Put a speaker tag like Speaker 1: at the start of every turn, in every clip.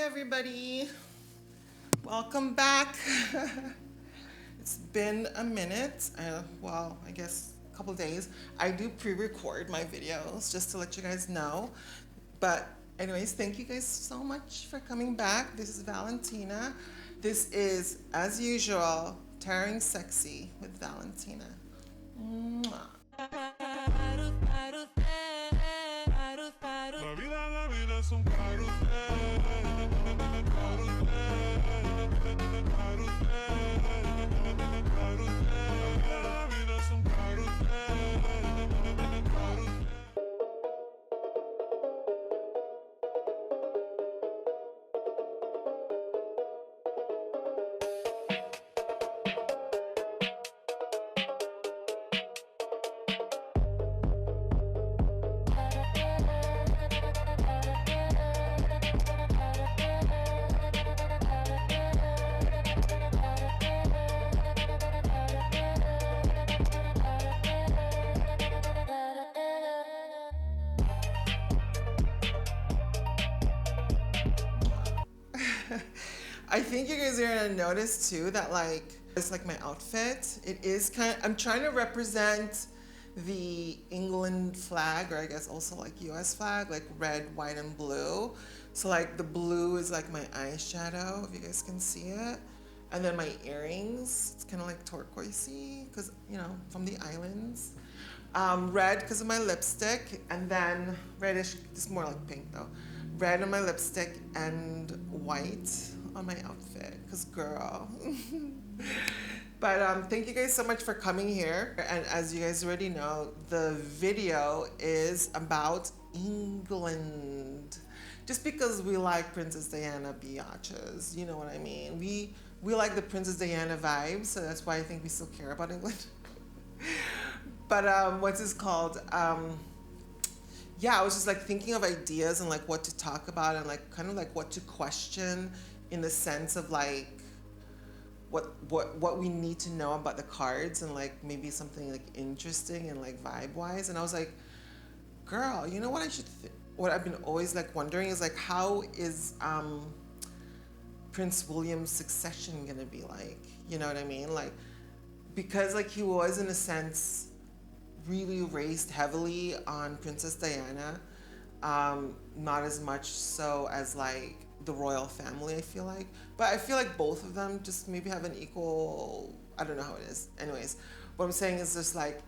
Speaker 1: everybody. Welcome back. It's been a minute. Well, I guess a couple days. I do pre-record my videos just to let you guys know. But anyways, thank you guys so much for coming back. This is Valentina. This is, as usual, Tearing Sexy with Valentina. Mwah.
Speaker 2: La vida es un carrusel, la vida es un
Speaker 1: I think you guys are gonna notice too that like it's like my outfit. It is I'm trying to represent the England flag, or I guess also like US flag, like red, white, and blue. So like the blue is like my eyeshadow, if you guys can see it. And then my earrings, it's kind of like turquoisey, because you know, from the islands. Red because of my lipstick, and then reddish, it's more like pink though. Red on my lipstick and white on my outfit, because girl. But thank you guys so much for coming here. And as you guys already know, the video is about England. Just because we like Princess Diana biatches, you know what I mean? We like the Princess Diana vibes, so that's why I think we still care about England. But what's this called? Yeah, I was just like thinking of ideas and like what to talk about and like kind of like what to question in the sense of like what we need to know about the cards and like maybe something like interesting and like vibe wise. And I was like, girl, you know what what I've been always like wondering is like how is Prince William's succession gonna be like? You know what I mean? Like because like he was in a sense really raised heavily on Princess Diana, not as much so as like the royal family, I feel like. But I feel like both of them just maybe have an equal, I don't know how it is. Anyways, what I'm saying is just like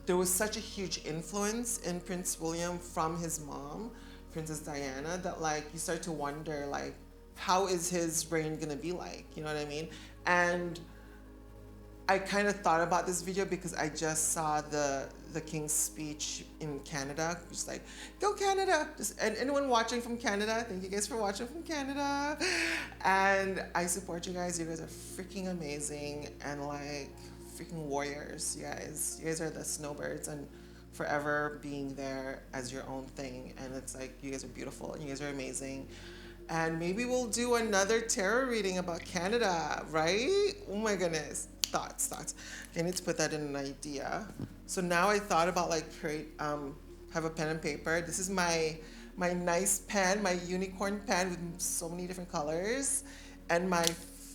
Speaker 1: there was such a huge influence in Prince William from his mom, Princess Diana, that like you start to wonder like how is his reign gonna be like, you know what I mean? And I kind of thought about this video because I just saw the King's speech in Canada. Just like, go Canada! And anyone watching from Canada, thank you guys for watching from Canada. And I support you guys. You guys are freaking amazing and like freaking warriors. You guys are the snowbirds and forever being there as your own thing. And it's like, you guys are beautiful and you guys are amazing. And maybe we'll do another tarot reading about Canada, right? Oh my goodness. Thoughts. I need to put that in an idea. So now I thought about like have a pen and paper. This is my nice pen, my unicorn pen with so many different colors, and my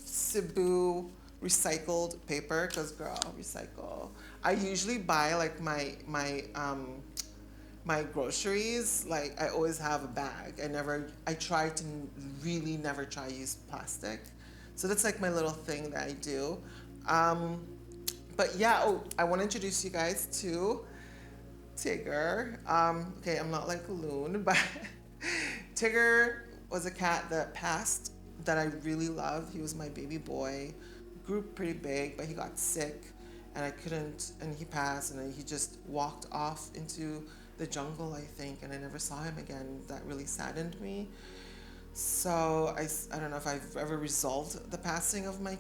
Speaker 1: Cebu recycled paper, because girl, recycle. I usually buy like my groceries, like I always have a bag. I try to really never try use plastic. So that's like my little thing that I do. But yeah, I want to introduce you guys to Tigger. Okay, I'm not like a loon, but Tigger was a cat that passed that I really loved. He was my baby boy. Grew pretty big, but he got sick and and he passed, and he just walked off into the jungle, I think, and I never saw him again. That really saddened me. So I don't know if I've ever resolved the passing of my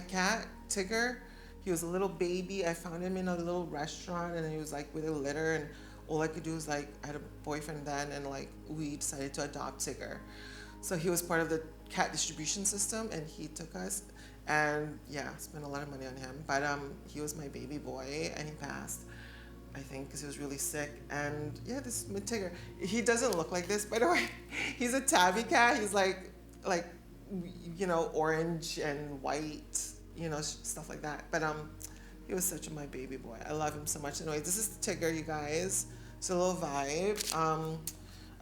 Speaker 1: cat, Tigger. He was a little baby. I found him in a little restaurant and he was like with a litter, and all I could do was like, I had a boyfriend then, and like we decided to adopt Tigger. So he was part of the cat distribution system and he took us, and yeah, spent a lot of money on him. But he was my baby boy and he passed. I think, because he was really sick. And yeah, this is Tigger. He doesn't look like this, by the way. He's a tabby cat. He's like like, orange and white, stuff like that. But he was such my baby boy. I love him so much. Anyway, this is Tigger, you guys. It's a little vibe.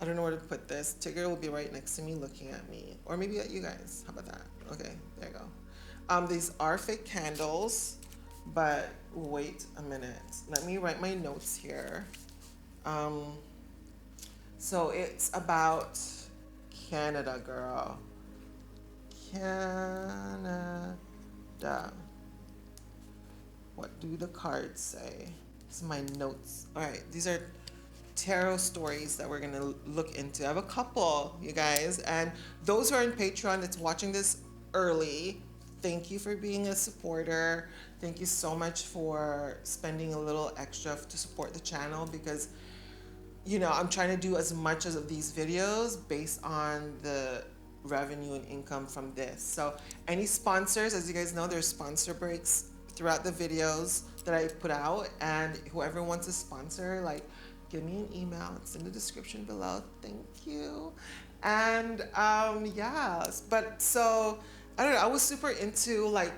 Speaker 1: I don't know where to put this. Tigger will be right next to me looking at me. Or maybe at you guys. How about that? Okay, there you go. These are fake candles, but wait a minute. Let me write my notes here. So it's about Canada, girl. Canada. What do the cards say? These are my notes. All right, these are tarot stories that we're gonna look into. I have a couple, you guys, and those who are on Patreon that's watching this early, thank you for being a supporter. Thank you so much for spending a little extra to support the channel, because I'm trying to do as much as of these videos based on the revenue and income from this. So any sponsors, as you guys know, there's sponsor breaks throughout the videos that I put out, and whoever wants to sponsor, like, give me an email. It's in the description below. Thank you. And but so I don't know, I was super into like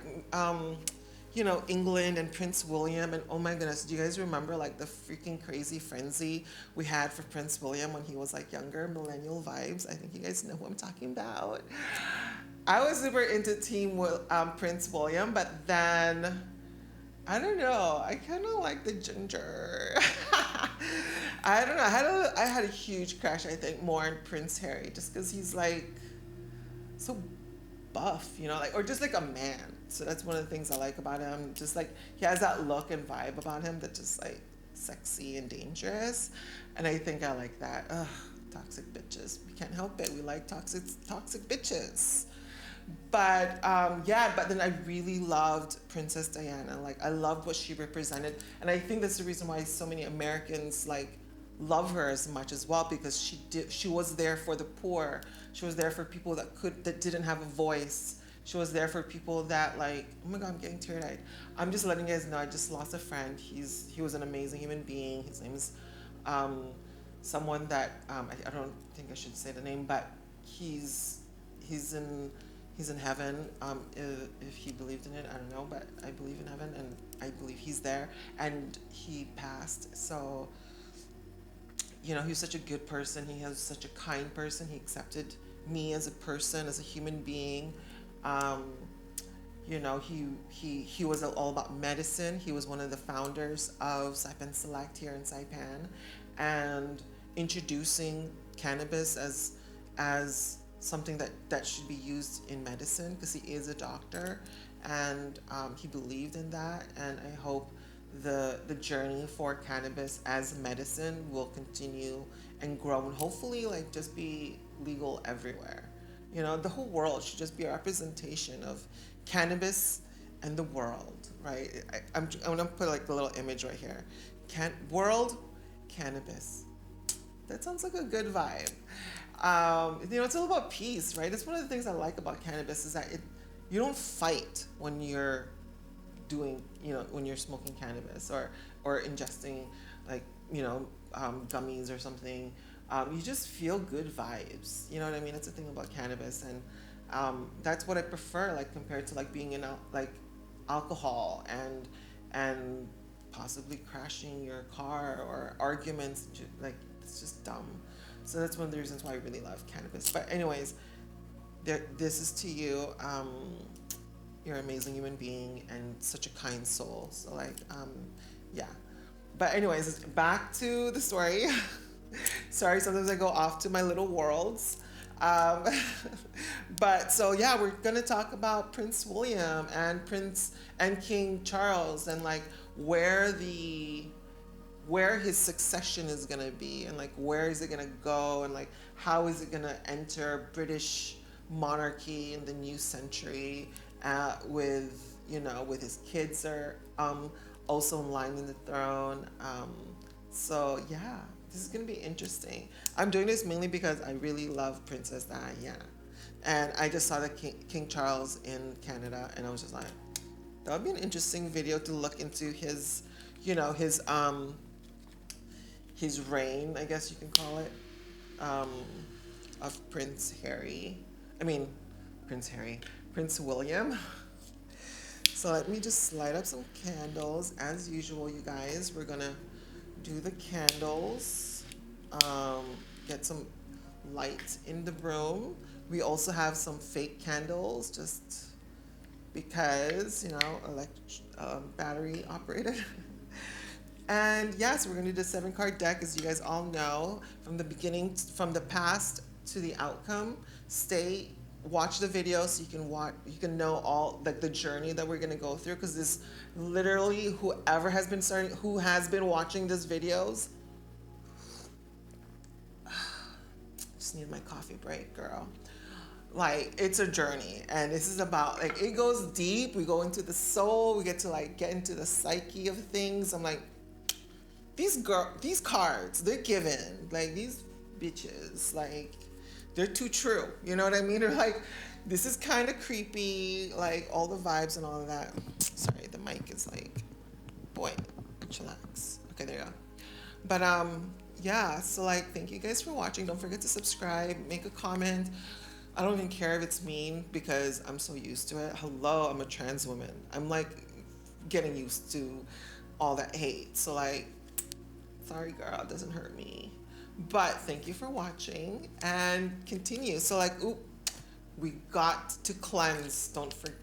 Speaker 1: England and Prince William, and oh my goodness, do you guys remember like the freaking crazy frenzy we had for Prince William when he was like younger? Millennial vibes. I think you guys know who I'm talking about. I was super into Prince William, but then I don't know, I kind of like the ginger. I don't know, I had a huge crush, I think, more on Prince Harry, just because he's like so buff, like, or just like a man. So that's one of the things I like about him. Just like he has that look and vibe about him that's just like sexy and dangerous. And I think I like that. Ugh, toxic bitches. We can't help it. We like toxic bitches. But but then I really loved Princess Diana. Like, I loved what she represented. And I think that's the reason why so many Americans like love her as much as well, because she was there for the poor. She was there for people that didn't have a voice. She was there for people that, like, oh my God, I'm getting teary-eyed. I'm just letting you guys know I just lost a friend. He was an amazing human being. His name is someone that I don't think I should say the name, but he's in heaven. If he believed in it, I don't know, but I believe in heaven, and I believe he's there. And he passed, so he was such a good person. He was such a kind person. He accepted me as a person, as a human being. He was all about medicine. He was one of the founders of Saipan Select here in Saipan, and introducing cannabis as something that should be used in medicine, because he is a doctor, and he believed in that. And I hope the journey for cannabis as medicine will continue and grow, and hopefully like just be legal everywhere. The whole world should just be a representation of cannabis and the world, right? I'm gonna put like a little image right here. World cannabis. That sounds like a good vibe. It's all about peace, right? It's one of the things I like about cannabis is that you don't fight when you're doing, when you're smoking cannabis or ingesting like, gummies or something. You just feel good vibes. You know what I mean? That's the thing about cannabis, and that's what I prefer, like, compared to like being in like alcohol and possibly crashing your car or arguments. Like, it's just dumb. So that's one of the reasons why I really love cannabis. But anyways, this is to you. You're an amazing human being and such a kind soul. So like, yeah. But anyways, back to the story. Sorry, sometimes I go off to my little worlds. But so yeah, we're gonna talk about Prince William and King Charles, and like where his succession is gonna be, and like where is it gonna go, and like how is it gonna enter British monarchy in the new century, with his kids are also in line in the throne. So yeah, this is gonna be interesting. I'm doing this mainly because I really love Princess Diana, and I just saw the King Charles in Canada, and I was just like, that would be an interesting video to look into his reign, I guess you can call it, of Prince Harry. I mean, Prince Harry, Prince William. So let me just light up some candles. As usual, you guys, we're gonna do the candles. Get some light in the room. We also have some fake candles, just because, battery operated. And yes, we're gonna do the 7 card deck, as you guys all know, from the beginning, from the past to the outcome. Watch the video so you can know all like the journey that we're gonna go through, because this literally who has been watching these videos. Just need my coffee break, girl. Like, it's a journey, and this is about, like, it goes deep. We go into the soul. We get to like get into the psyche of things. I'm like, these cards, they're given, like, these bitches, like, they're too true. You know what I mean? They're like, this is kind of creepy, like all the vibes and all of that. Sorry, the mic is like, boy, chillax. Okay, there you go. But yeah, so like, thank you guys for watching. Don't forget to subscribe, make a comment. I don't even care if it's mean, because I'm so used to it. Hello, I'm a trans woman. I'm like getting used to all that hate. So like, sorry girl, it doesn't hurt me. But thank you for watching, and continue. So like, we got to cleanse.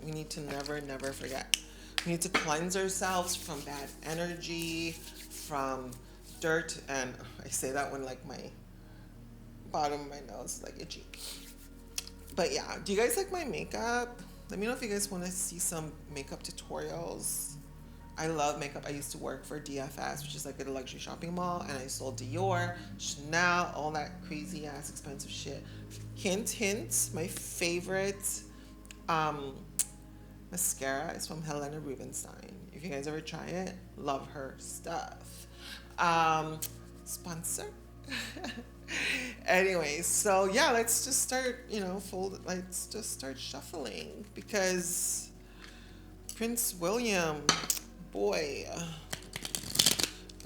Speaker 1: We need to never forget. We need to cleanse ourselves from bad energy, from dirt, and I say that when like my bottom of my nose is like itchy. But yeah, do you guys like my makeup? Let me know if you guys want to see some makeup tutorials. I love makeup. I used to work for DFS, which is like a luxury shopping mall, and I sold Dior, Chanel, all that crazy ass expensive shit. Hint, my favorite mascara is from Helena Rubinstein. If you guys ever try it, love her stuff. Sponsor. Anyway, so yeah, let's just start, let's just start shuffling, because Prince William, boy,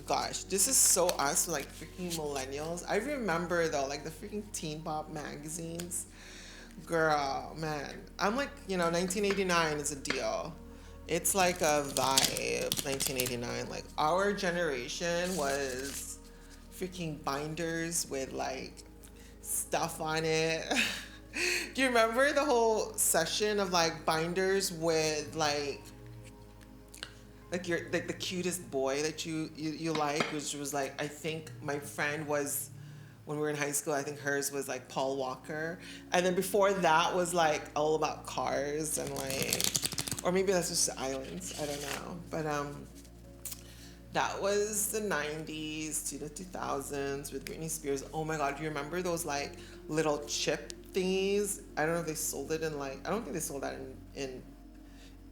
Speaker 1: gosh, this is so us, like freaking millennials. I remember though, like the freaking Teen Pop magazines, girl, man. I'm like, 1989 is a deal. It's like a vibe, 1989. Like, our generation was freaking binders with like stuff on it. Do you remember the whole session of like binders with like your like the cutest boy that you like, which was like, I think my friend was, when we were in high school, I think hers was like Paul Walker, and then before that was like all about cars and like, or maybe that's just the islands, I don't know, but that was the 90s to the 2000s with Britney Spears. Oh my God, do you remember those like little chip thingies? I don't know if they sold it in like, I don't think they sold that in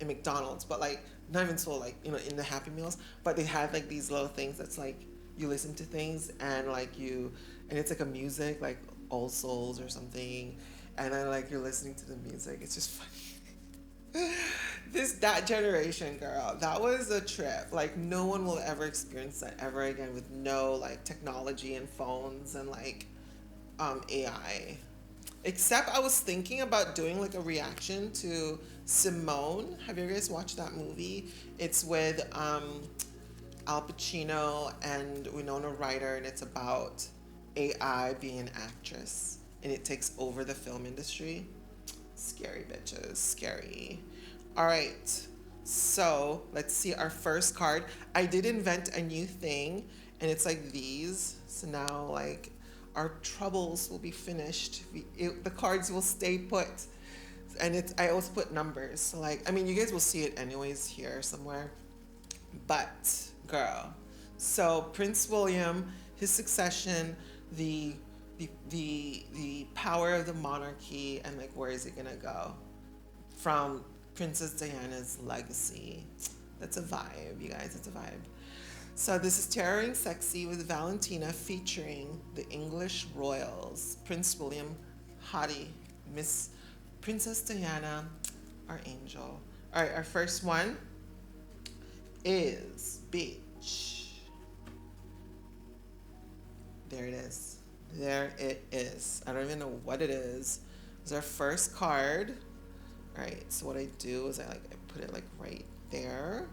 Speaker 1: McDonald's, but like, not even sold like, in the Happy Meals, but they had like these little things that's like, you listen to things and like and it's like a music, like All Souls or something, and then like you're listening to the music. It's just funny. That generation, girl, that was a trip. Like, no one will ever experience that ever again, with no like technology and phones and like AI. Except I was thinking about doing like a reaction to Simone. Have you guys watched that movie? It's with Al Pacino and Winona Ryder, and it's about AI being an actress, and it takes over the film industry. Scary bitches, scary. All right, so let's see our first card. I did invent a new thing, and it's like these. So now like our troubles will be finished. The cards will stay put. And I always put numbers. So like, I mean, you guys will see it anyways here somewhere. But girl, so Prince William, his succession, the power of the monarchy, and like, where is it gonna go? From Princess Diana's legacy. That's a vibe, you guys. It's a vibe. So this is Terroring Sexy with Valentina, featuring the English royals, Prince William, hottie, Miss Princess Diana, our angel. All right, our first one is bitch. There it is. There it is. I don't even know what it is. It's our first card. All right, so what I do is I put it like right there.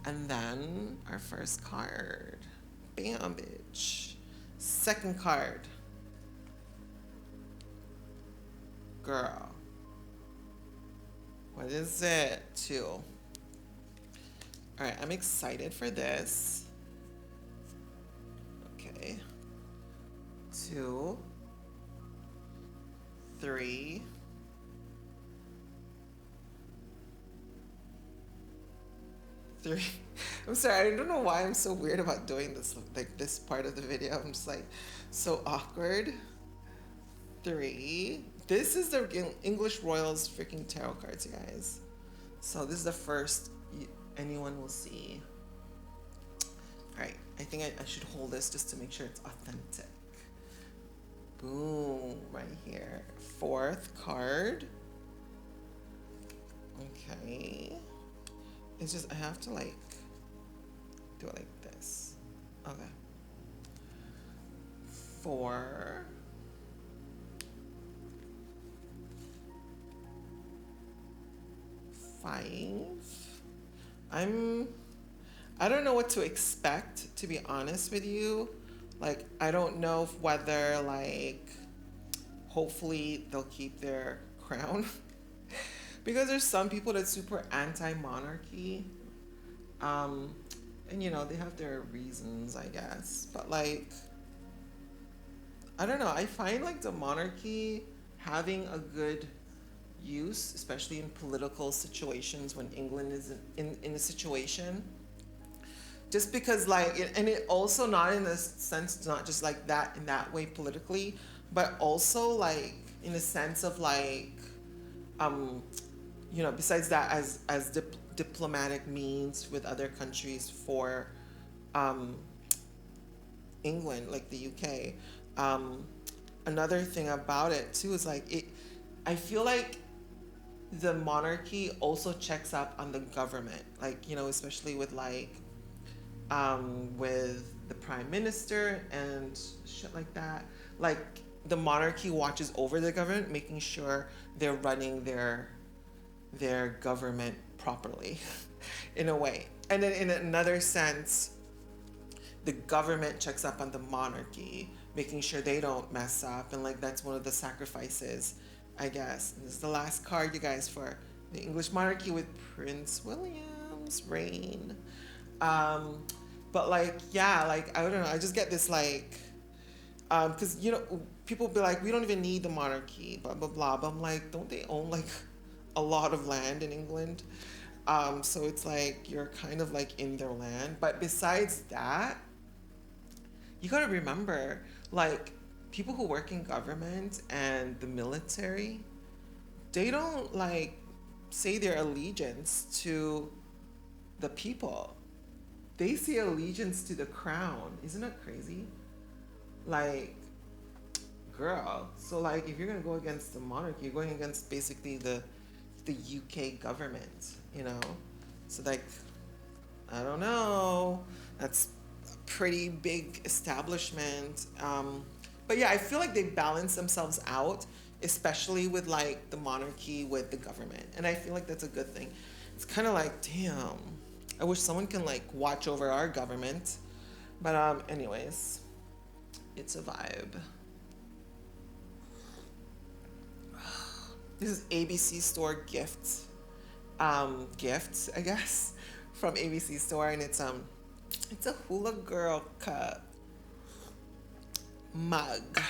Speaker 1: And then our first card. Bam, bitch. Second card. Girl. What is it? 2. All right, I'm excited for this. Okay. 2, 3. I'm sorry, I don't know why I'm so weird about doing this, like this part of the video. I'm just like so awkward. 3. This is the English Royals freaking tarot cards, you guys. So this is the first anyone will see. All right, I think I should hold this just to make sure it's authentic. Boom, right here. 4th card. Okay. It's just, I have to like do it like this. Okay. 4. 5. I don't know what to expect, to be honest with you. Like, I don't know whether like, hopefully they'll keep their crown. Because there's some people that's super anti-monarchy. And you know, they have their reasons, I guess. But like, I don't know, I find like the monarchy having a good use, especially in political situations when England is in a situation. Just because like, and it also not in a sense, not just like that in that way politically, but also like in a sense of like, you know, besides that as diplomatic means with other countries for England, like the UK. Another thing about it too is like I feel like the monarchy also checks up on the government, like, you know, especially with like with the prime minister and shit like that. Like the monarchy watches over the government, making sure they're running their government properly in a way. And then in another sense, the government checks up on the monarchy, making sure they don't mess up. And like, that's one of the sacrifices, I guess. And this is the last card, you guys, for the English monarchy with Prince William's reign. But like, yeah, like, I don't know, I just get this like, because, you know, people be like, we don't even need the monarchy, blah, blah, blah. But I'm like, don't they own like a lot of land in England? So it's like, you're kind of like in their land. But besides that, you gotta remember, like, people who work in government and the military, they don't like say their allegiance to the people. They say allegiance to the crown. Isn't that crazy? Like, girl. So like, if you're gonna go against the monarchy, you're going against basically the UK government, you know? So like, I don't know. That's a pretty big establishment. But yeah, I feel like they balance themselves out, especially with like the monarchy with the government. And I feel like that's a good thing. It's kind of like, damn, I wish someone can like watch over our government. But anyways, it's a vibe. This is ABC Store gifts, gifts, I guess, from ABC Store, and it's a Hula Girl cup mug.